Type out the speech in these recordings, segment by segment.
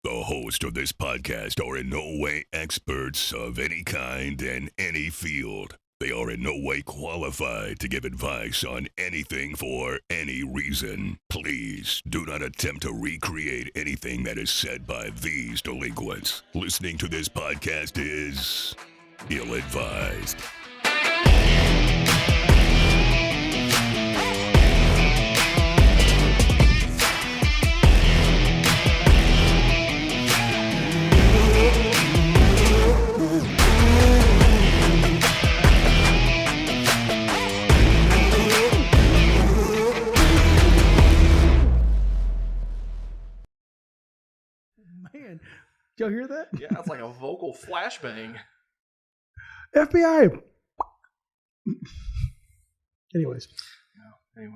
The hosts of this podcast are in no way experts of any kind in any field. They are in no way qualified to give advice on anything for any reason. Please do not attempt to recreate anything that is said by these delinquents. Listening to this podcast is ill-advised. Man, did y'all hear that? Yeah, it's like a vocal flashbang. FBI. Anyways, Anyway,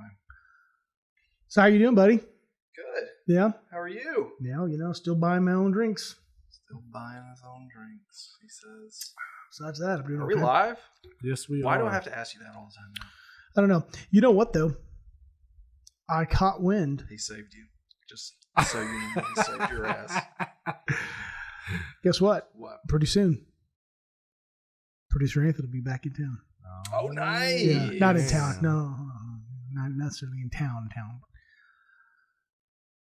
so how you doing, buddy? good. Yeah. How are you? Yeah, still buying my own drinks. Still buying his own drinks, he says. Besides that, I'm doing Are okay. we live? Yes, we Why are. do I have to ask you that all the time now? I don't know. You know what though? I caught wind. He saved you. Just so you know, he saved your ass. Guess what? What? Pretty soon, producer Anthony will be back in town. Oh, nice. Yeah, not in town. No, not necessarily in town.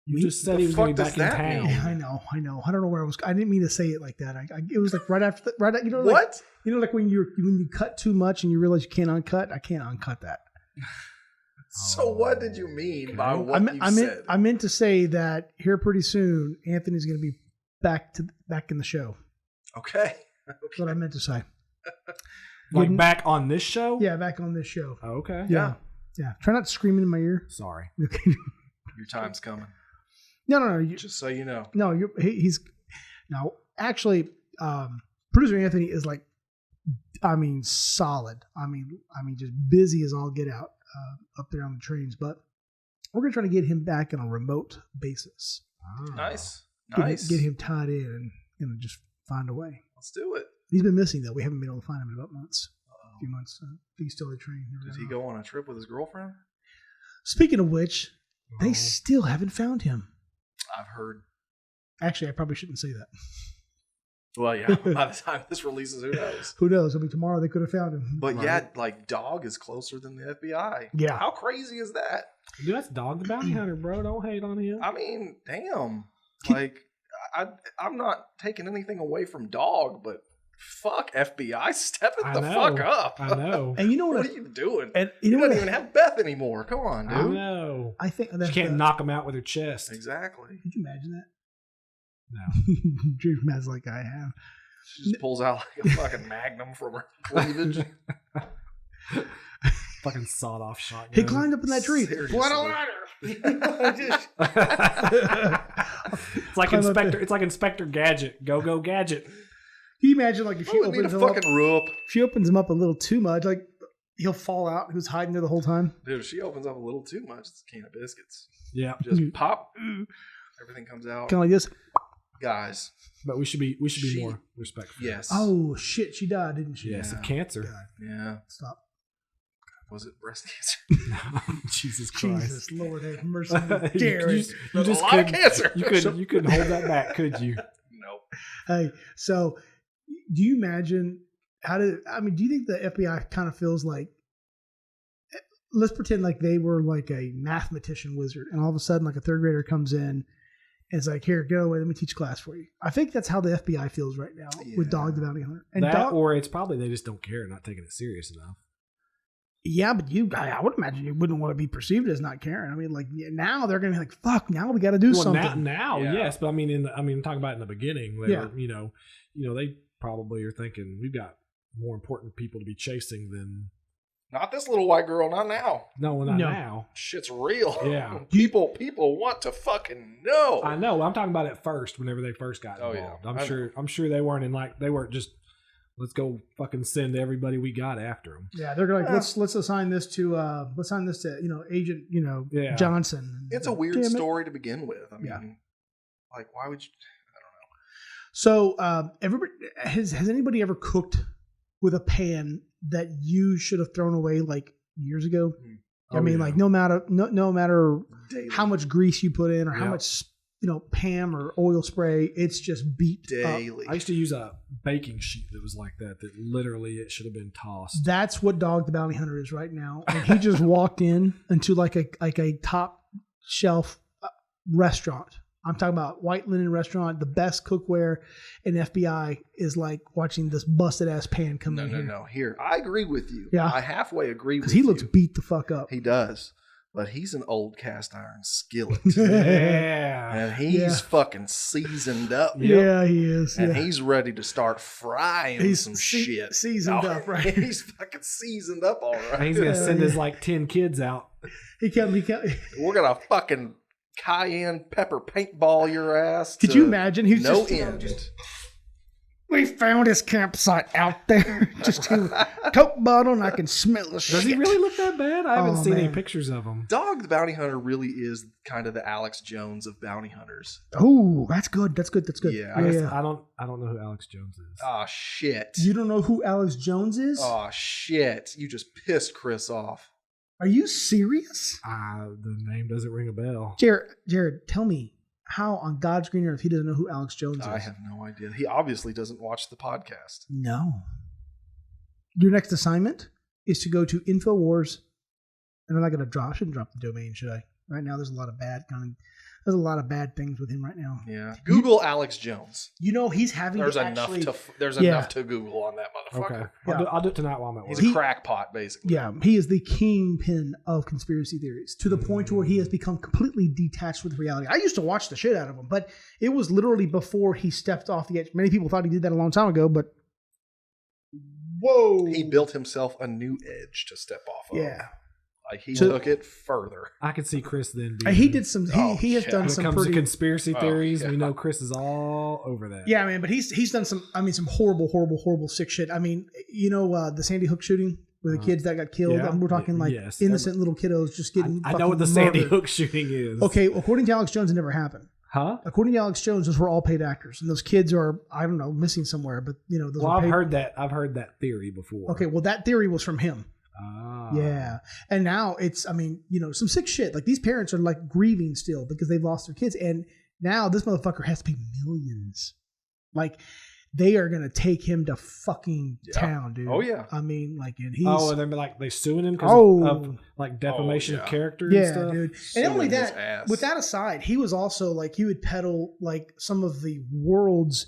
You just said he was going to be fuck back in does that town. mean? I know. I don't know where I was. I didn't mean to say it like that. It was like right after. You know, like, What? You know, like when you cut too much and you realize you can't uncut. I can't uncut that. So what did you mean by what you said? I meant to say that here pretty soon, Anthony's going to be back in the show. Okay. That's what I meant to say. Like back on this show? Yeah, back on this show. Oh, okay. Yeah. Try not to scream in my ear. Sorry. Your time's coming. No. Just so you know. No, he's now actually. Producer Anthony is like, I mean, solid. I mean, just busy as all get out up there on the trains. But we're gonna try to get him back on a remote basis. Nice. Get him tied in and just find a way. Let's do it. He's been missing though. We haven't been able to find him in about months. A few months. He's still at train. Did he go on a trip with his girlfriend? Speaking of which, they still haven't found him. I've heard. Actually, I probably shouldn't say that. Well, yeah. By the time this releases, who knows? Who knows? I mean, tomorrow they could have found him. But yeah, like dog is closer than the FBI. Yeah. How crazy is that? Dude, that's Dog the Bounty Hunter, bro. Don't hate on him. I mean, damn. Like, I'm not taking anything away from Dog, but fuck FBI, step it I the know. fuck up. I know. And you know What are you doing? And You you know don't what? even have Beth anymore. Come on, I dude. know. I think She that's can't knock him out with her chest. Exactly. Could you imagine that? No. Dream Matt's like I have. She just pulls out like a fucking magnum from her cleavage. Fucking sawed off shotgun. He climbed up in that tree. Seriously. What a ladder! It's like Climb up Inspector. there. It's like Inspector Gadget. Go Gadget. Can you imagine like if she Oh, we need a opens him up, fucking rope. if she opens him up a little too much, like he'll fall out. He was hiding there the whole time. Dude, if she opens up a little too much, it's a can of biscuits. Yeah. Just pop. Everything comes out. Kind of like this. Guys, But we should be She- more respectful. yes. Oh shit, she died, didn't she? Yes. Yeah. Of cancer. God, Yeah. stop. Was it breast cancer? Jesus Christ. Jesus, Lord have mercy. You Jared. just There's a lot of couldn't- cancer. You couldn't hold that back, could you? Nope. Hey, so do you imagine do you think the FBI kind of feels like, let's pretend like they were like a mathematician wizard and all of a sudden like a third grader comes in and it's like, here, go away, let me teach class for you. I think that's how the FBI feels right now with Yeah. Dog the Bounty Hunter. And That, Dog, or it's probably they just don't care, not taking it serious enough. yeah, but I would imagine you wouldn't want to be perceived as not caring. I mean, like now they're going to be like, fuck, now we got to do Well, something. now, Yeah. yes, but I mean, I'm talking about in the beginning. They Yeah. were, you know, they probably are thinking we've got more important people to be chasing than. Not this little white girl, not now. No, not No. now. Shit's real. Yeah. People want to fucking know. I know. I'm talking about at first, whenever they first got Oh, involved. yeah. I'm sure they weren't they weren't just let's go fucking send everybody we got after them. Yeah, they're like, Yeah. let's assign this to Agent Yeah. Johnson. It's a weird Damn it. story to begin with. I mean, Yeah. like, why would you? I So, everybody has anybody ever cooked with a pan that you should have thrown away like years ago? I Oh, mean, yeah. like no matter don't know. Daily. how much grease you put in or how Yep. much Pam or oil spray. It's just beat daily. up. I used to use a baking sheet that was like that literally it should have been tossed. That's what Dog the Bounty Hunter is right now. And he just walked in into like a top shelf restaurant. I'm talking about white linen restaurant, the best cookware, and FBI is like watching this busted ass pan come in here. No. Here, I agree with you. Yeah. I halfway agree with Because you. he looks beat the fuck up. He does. But he's an old cast iron skillet. Yeah. And he's fucking seasoned up. Yeah, he is. And yeah. he's ready to start frying some shit. Seasoned up, right? He's fucking seasoned up all right. He's gonna send his like 10 kids out. He kept. We're gonna fucking cayenne pepper paintball your ass. Could you imagine? He's no just, end. We found his campsite out there. Just a Coke bottle, and I can smell the shit. Does he really look that bad? I haven't seen any man. pictures of him. Dog the Bounty Hunter really is kind of the Alex Jones of bounty hunters. Oh, that's good. That's good. That's good. Yeah, I guess I don't know who Alex Jones is. Oh shit. You don't know who Alex Jones is? Oh shit. You just pissed Chris off. Are you serious? The name doesn't ring a bell. Jared, tell me how on God's green earth he doesn't know who Alex Jones is. I have no idea. He obviously doesn't watch the podcast. No. Your next assignment is to go to InfoWars, and I'm not going to drop. I shouldn't drop the domain, should I? Right now, there's a lot of bad things with him right now. Yeah. Google Alex Jones. He's having. There's enough to Google on that motherfucker. Okay. I'll do it tonight while I'm at work. He's a crackpot, basically. Yeah, he is the kingpin of conspiracy theories to the point where he has become completely detached with reality. I used to watch the shit out of him, but it was literally before he stepped off the edge. Many people thought he did that a long time ago, but whoa, He built himself a new edge to step off of. yeah. Like he took it further. I could see Chris then. Being, He did some. He has done when it some comes pretty to conspiracy theories, yeah. we know Chris is all over that. Yeah, man, but he's done some. I mean, some horrible sick shit. I mean, the Sandy Hook shooting with the kids that got killed. Yeah. And we're talking like Yes. innocent little kiddos just getting. I know what the Sandy murdered. Hook shooting is. Okay, according to Alex Jones, it never happened. Huh? According to Alex Jones, those were all paid actors, and those kids are missing somewhere. But those. Well, are I've paid. heard that. I've heard that theory before. Okay, well, that theory was from him. Ah. Yeah, and now it's. Some sick shit. Like these parents are like grieving still because they've lost their kids, and now this motherfucker has to pay millions. Like they are gonna take him to fucking town, dude. Oh yeah. I mean, like, and he's. Oh, and they're like they suing him because of like defamation of character. Yeah, and stuff? dude. Suing And not only his that, ass. with that aside, he was also like he would peddle like some of the world's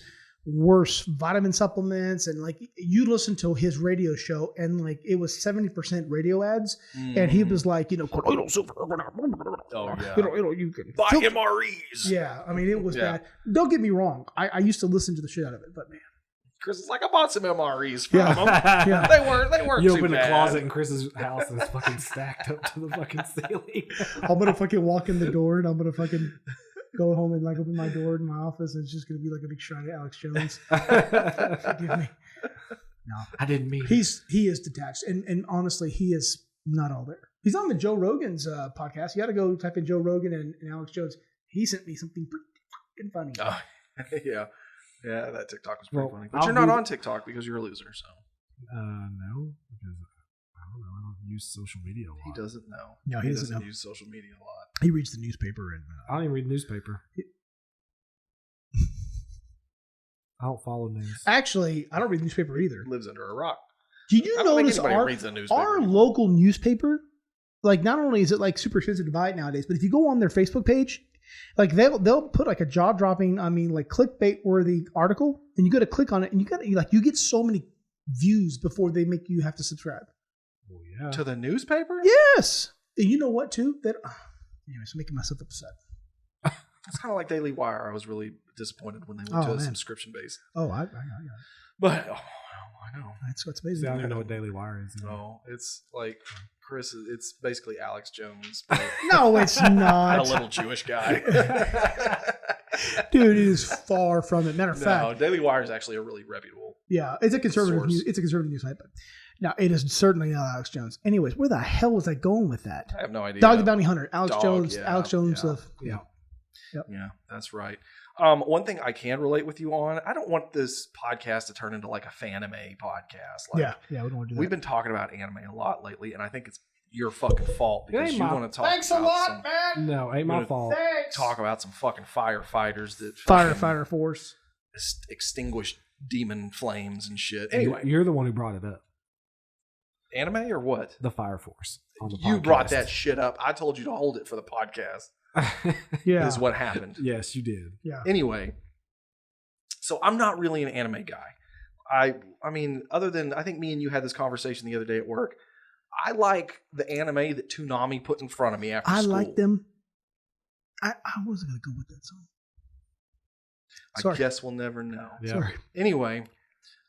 worst vitamin supplements, and like you listen to his radio show, and like it was 70% radio ads, and he was like, colloidal silver. Oh yeah. You can Buy filter- MREs. Yeah, I mean it was Yeah. bad. Don't get me wrong, I used to listen to the shit out of it, but man, Chris is like, I bought some MREs from Yeah. them. Yeah. They weren't You too open bad. a closet in Chris's house and it's fucking stacked up to the fucking ceiling. I'm gonna fucking walk in the door and I'm gonna fucking go home and like open my door in my office, and it's just gonna be like a big shrine of Alex Jones. Forgive me. No, I didn't mean. he is detached, and honestly, he is not all there. He's on the Joe Rogan's podcast. You got to go type in Joe Rogan and Alex Jones. He sent me something pretty fucking funny. Oh, yeah, that TikTok was pretty Well, funny. But I'll you're not do- on TikTok because you're a loser. So No, because I don't know. I don't use social media a lot. he doesn't know. No, he doesn't know. use social media a lot. He reads the newspaper and I don't even read newspaper. I don't follow news. actually, I don't read the newspaper either. He lives under a rock. Did you I don't think notice anybody our reads the newspaper. our local newspaper? Like, not only is it like super expensive to buy it nowadays, but if you go on their Facebook page, like they'll put like a jaw dropping, like clickbait worthy article, and you got to click on it, and you get so many views before they make you have to subscribe. Well, yeah. To the newspaper? Yes, and you know what too? Anyways, I'm making myself upset. It's kind of like Daily Wire. I was really disappointed when they went Oh, to a man. subscription base. Oh, I But I know. that's what's See, amazing. I don't even know what Daily Wire is. No, it's like Chris. It's basically Alex Jones, but No, it's a not, little Jewish guy. dude. It is far from it. Matter of No, fact, Daily Wire is actually a really reputable. yeah, it's a conservative. Source. It's a conservative news site, but no, it is certainly not Alex Jones. Anyways, where the hell was I going with that? I have no idea. Dog the Bounty Hunter, Alex Dog, Jones, yeah, Alex Jones. yeah. Yeah. Yeah, that's right. One thing I can relate with you on, I don't want this podcast to turn into like a fanime podcast. Like, yeah, we don't want to do that. we've been talking about anime a lot lately, and I think it's your fucking fault because you want to talk. Thanks a lot, man. No, ain't my fault. Thanks. Talk about some fucking firefighters that Firefighter force extinguished demon flames and shit. Anyway, You're the one who brought it up. anime or what? The Fire Force. On the You podcast. brought that shit up. I told you to hold it for the podcast. Yeah. Is what happened. Yes, you did. Yeah. Anyway, so I'm not really an anime guy. I mean, other than I think me and you had this conversation the other day at work. I like the anime that Toonami put in front of me after school. I like them. I wasn't gonna go with that song. Sorry. I guess we'll never know. Yeah. Sorry. Anyway,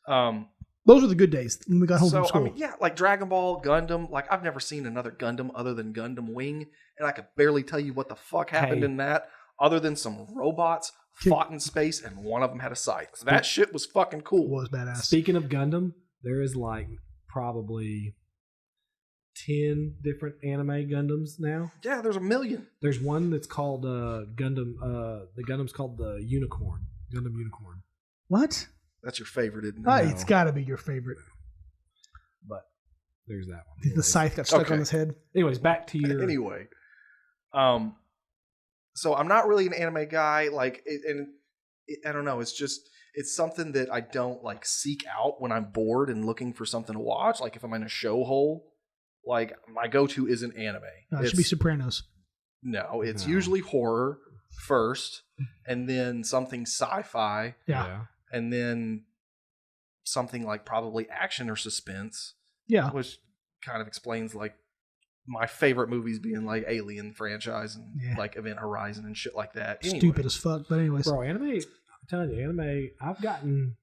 Those were the good days when we got home from so school. I mean, yeah, like Dragon Ball, Gundam. Like I've never seen another Gundam other than Gundam Wing, and I could barely tell you what the fuck happened in that, other than some robots fought in space and one of them had a scythe. That shit was fucking cool. It was badass. Speaking of Gundam, there is like probably 10 different anime Gundams now. Yeah, there's a million. There's one that's called Gundam. The Gundam's called the Unicorn. Gundam Unicorn. What? That's your favorite, isn't it? Oh, it's got to be your favorite. But there's that one. The Anyways. scythe got stuck Okay. on his head. Anyways, back to your. Anyway, so I'm not really an anime guy. Like, I don't know. It's just it's something that I don't like seek out when I'm bored and looking for something to watch. Like if I'm in a show hole, like my go-to isn't anime. No, it should be Sopranos. No, it's No. usually horror first, and then something sci-fi, Yeah. and then something like probably action or suspense, Yeah. which kind of explains like my favorite movies being like Alien franchise and like Event Horizon and shit like that. Anyway, Stupid as fuck. But anyways. Bro, anime. I'm telling you, anime. I've gotten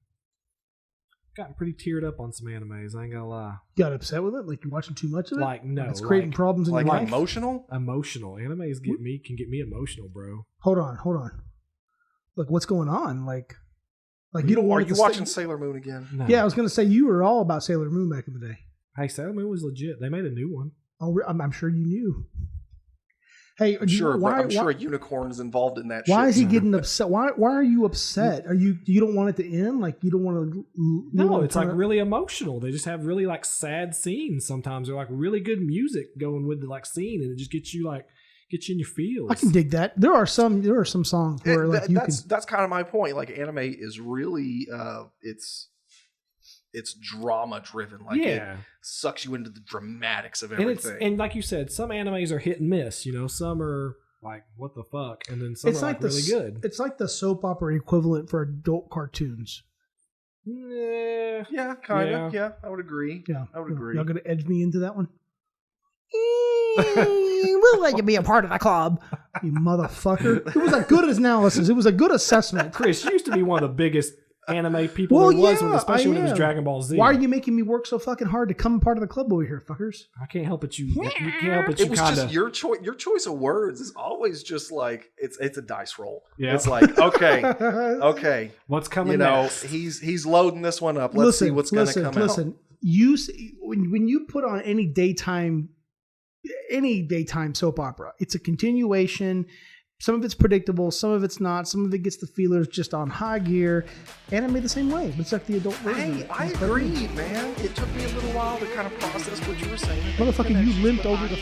pretty teared up on some animes. I ain't gonna lie. You got upset with it? Like you're watching too much of it? Like no, It's creating like, problems in like your life? emotional. emotional. Animes can get me emotional, bro. Hold on. Look, what's going on? Like you don't Are want you to watching Sailor Moon again? No. Yeah, I was going to say you were all about Sailor Moon back in the day. Hey, Sailor Moon was legit. They made a new one. Oh, I'm sure you knew. Hey, I'm sure. I'm sure a unicorn is involved in that. Why shit. is he getting upset? Why are you upset? You don't want it to end? Like you don't want to? No, it's like really emotional. They just have really like sad scenes sometimes. They're like really good music going with the like scene, and it just gets you in your feels. I can dig that. There are some songs where like that's kind of my point. Like anime is really it's drama driven. Like it sucks you into the dramatics of everything. And like you said, some animes are hit and miss. You know, some are like what the fuck, and then some are like really good. It's like the soap opera equivalent for adult cartoons. Yeah, kind of. Yeah, I would agree. Yeah, I would agree. Y'all gonna edge me into that one? We'll let you be a part of the club, you motherfucker. It was a good analysis. It was a good assessment. Chris, you used to be one of the biggest anime people there was, especially when it was Dragon Ball Z. Why are you making me work so fucking hard to come part of the club over here, fuckers? I can't help it. You can't help it. It was just your choice. Your choice of words is always just like it's a dice roll. Yeah. It's like okay. What's coming? You know, next? he's loading this one up. Let's see what's going to come out. Listen, when you put on any daytime soap opera, it's a continuation. Some of it's predictable, some of it's not. Some of it gets the feelers just on high gear. Anime the same way, but it's like the adult version. Hey, I agree, man. It took me a little while to kind of process what you were saying. Motherfucker, you limped over the